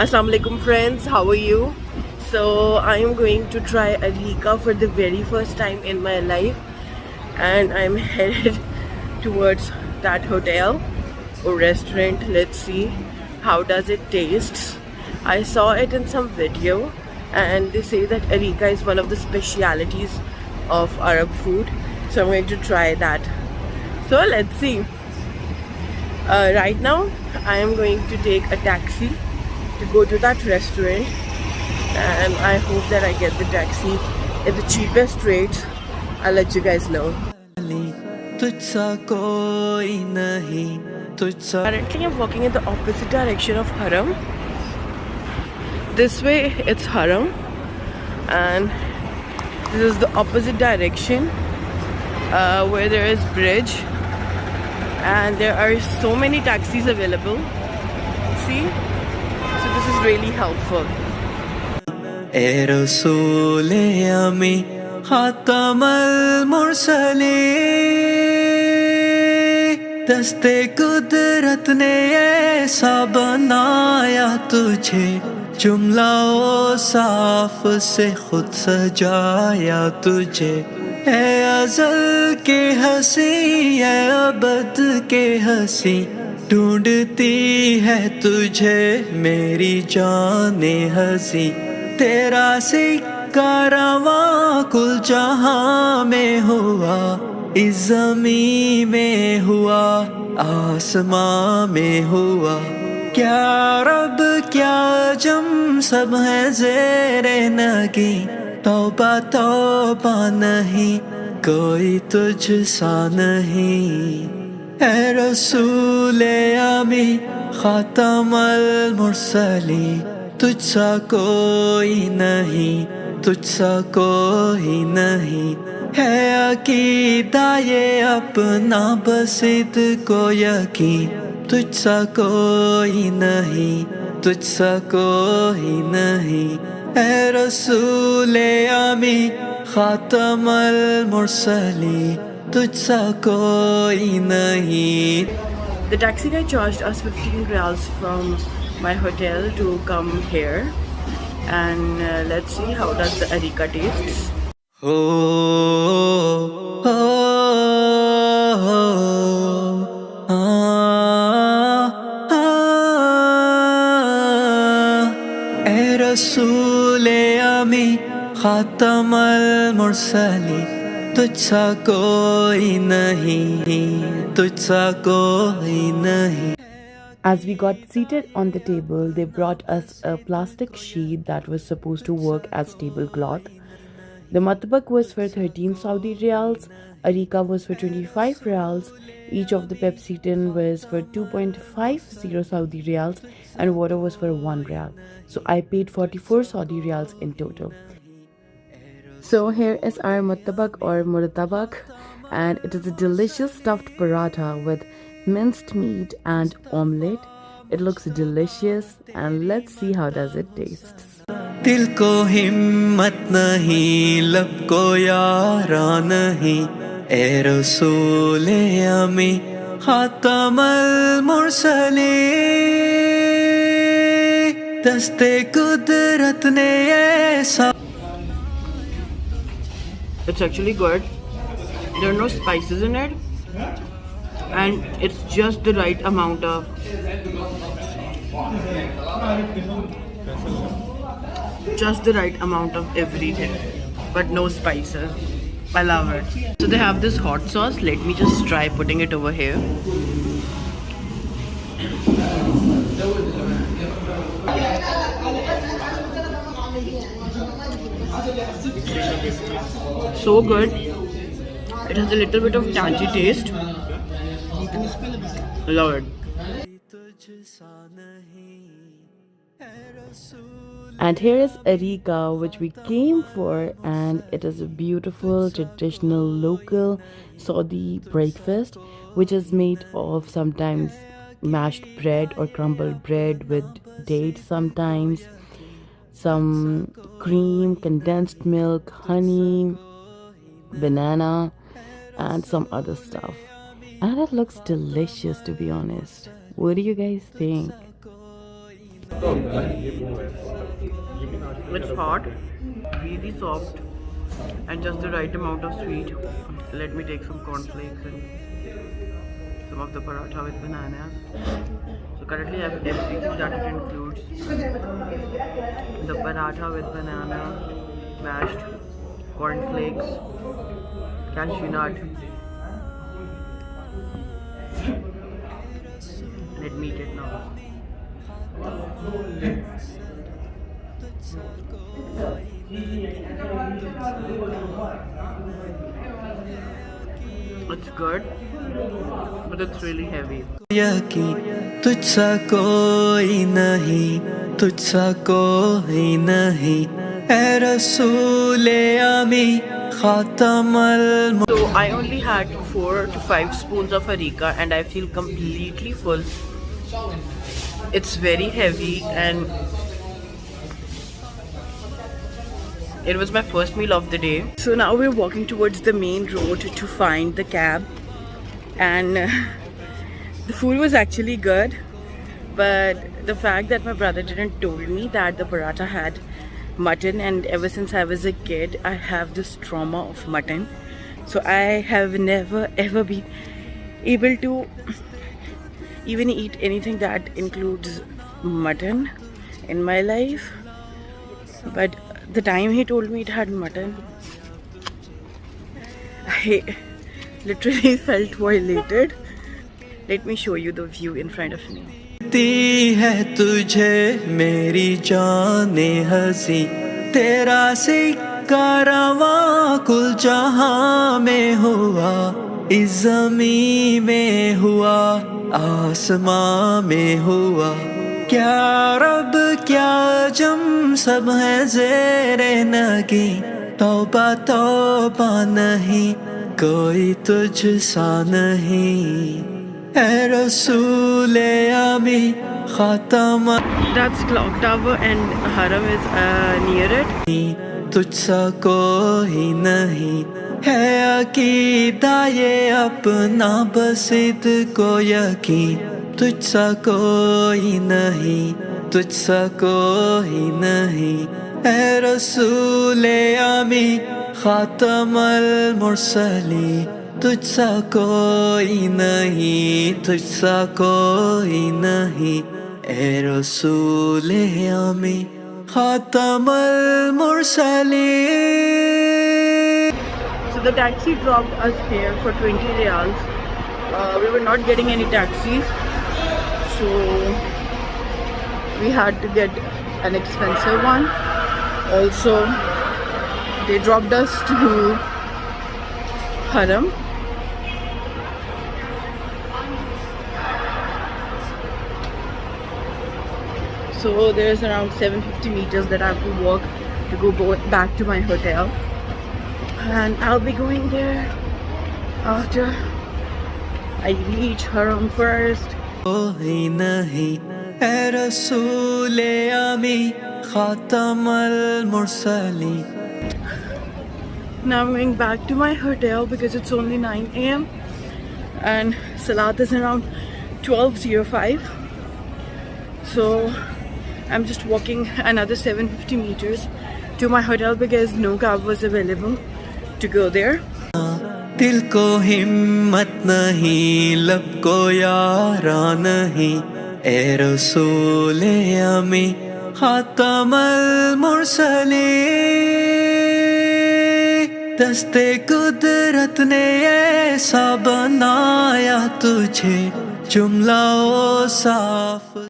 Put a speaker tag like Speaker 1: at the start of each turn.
Speaker 1: Assalamu alaikum friends, how are you? So I am going to try Areeka for the very first time in my life, and I'm headed towards that hotel or restaurant. Let's see how does it taste. I saw it in some video and they say that Areeka is one of the specialities of Arab food, so I'm going to try that. So let's see. Right now I am going to take a taxi to go to that restaurant, and I hope that I get the taxi at the cheapest rates. I'll let you guys know. Currently I'm walking in the opposite direction of Haram. This way it's Haram, and this is the opposite direction where there is bridge, and there are so many taxis available. See? So this is really helpful.
Speaker 2: ए रसूल अमी खातमल मुरसलीन दस्ते कुदरत ने ऐसा बनाया तुझे जुमला ओ साफ से खुद सजाया तुझे ए अज़ल के हंसी ए अबद के हंसी ढूंढती है तुझे मेरी जाने हंसी तेरा सिक्का रवां कुल जहां में हुआ इस ज़मीं में हुआ आसमां में हुआ क्या रब क्या जम सब है ज़ेरे नगी तौबा तौबा नहीं कोई तुझ सा नहीं ए रसूल अमी खातमल मुरसली तुझसा कोई नहीं तुझसा कोई नहीं है अकीदा ये अपना बसिद को यकीन तुझसा कोई नहीं तुझसा कोई नहीं ए रसूल अमी खातमल मुरसली तुझसा कोई नहीं. The taxi guy charged us 15 riyals from my hotel to come here, and let's see how does the Areeka tastes. ए रसूल अमी खातमल मुरसली तुझसा कोई नहीं तुझसा कोई नहीं.
Speaker 1: As we got seated on the table, they brought us a plastic sheet that was supposed to work as tablecloth. The Murtabak was for 13 Saudi riyals, Areeka was for 25 riyals, each of the Pepsi tin was for 2.50 Saudi riyals, and water was for 1 riyal. So I paid 44 Saudi riyals in total. So here is our Murtabak or Murtabak, and it is a delicious stuffed paratha with minced meat and omelette. It looks delicious, and let's see how does it taste.
Speaker 2: दिल को हिम्मत नहीं लब को यारा नहीं ए रसूल अमी खातमल मुरसलीन दस्ते कुदरत ने ऐसा. It's actually good. There are no spices in it, and it's just the right amount of everything, but no spices. I love it. So they have this hot sauce. Let me just try putting it over here. So good. It has a little bit of tangy taste. Love it.
Speaker 1: And here is Areeka, which we came for, and it is a beautiful traditional local Saudi breakfast, which is made of sometimes mashed bread or crumbled bread with dates, sometimes some cream, condensed milk, honey, banana, and some other stuff. And it looks delicious, to be honest. What do you guys think?
Speaker 2: It's hot, really soft, and just the right amount of sweet. Let me take some cornflakes and some of the paratha with bananas. So currently I have everything that it includes. The paratha with banana, mashed cornflakes, cashew nut. Let me eat it now. It's good, but it's really heavy.
Speaker 3: तुझसा कोई नहीं, तुझसा कोई नहीं, ऐ रसूले आमी खातमल।
Speaker 2: So I only had 4 to 5 spoons of Areeka and I feel completely full. It's very heavy and it was my first meal of the day.
Speaker 1: So now we're walking towards the main road to find the cab, and the food was actually good, but the fact that my brother didn't told me that the paratha had mutton, and ever since I was a kid I have this trauma of mutton, so I have never ever been able to even eat anything that includes mutton in my life. But the time he told me it had mutton, I literally felt violated. Let me show you the view in front of me.
Speaker 3: ती है तुझे मेरी जाने हंसी, तेरा सिक्का रवां कुल जहां में हुआ, इस ज़मीं में हुआ, आसमां में हुआ, क्या रब क्या जम सब है ज़ेरे नगी, तौबा तौबा नहीं कोई तुझसा नहीं, ऐ रसूले आमी खातम।
Speaker 1: That's clock tower and haram is near it.
Speaker 3: तुझसा कोई नहीं है अकीदा ये अपना बसित को यकीन, तुझसा कोई नहीं, तुझसा कोई नहीं, ऐ रसूले आमी खातमल मुरसली, तुझसा कोई नहीं, तुझसा कोई नहीं, ऐ रसूले आमी खातमल मुरसली।
Speaker 1: So the taxi dropped us here for 20 riyals. We were not getting any taxis, so we had to get an expensive one. Also, they dropped us to Haram. So there's around 750 meters that I have to walk to go back to my hotel, and I'll be going there after I reach Haram first.
Speaker 3: कोई नहीं, ऐ रसूले आमी खातमल मुरसली।
Speaker 1: Now I'm going back to my hotel because it's only 9 a.m. and Salat is around 12:05. So I'm just walking another 750 meters to my hotel because no cab was available to go there.
Speaker 3: दिल को हिम्मत नहीं, लब को यारा नहीं, ऐ रसूले आमी खातमल मुरसली, दस्ते कुदरत ने ऐसा बनाया तुझे, जुमला ओ साफ।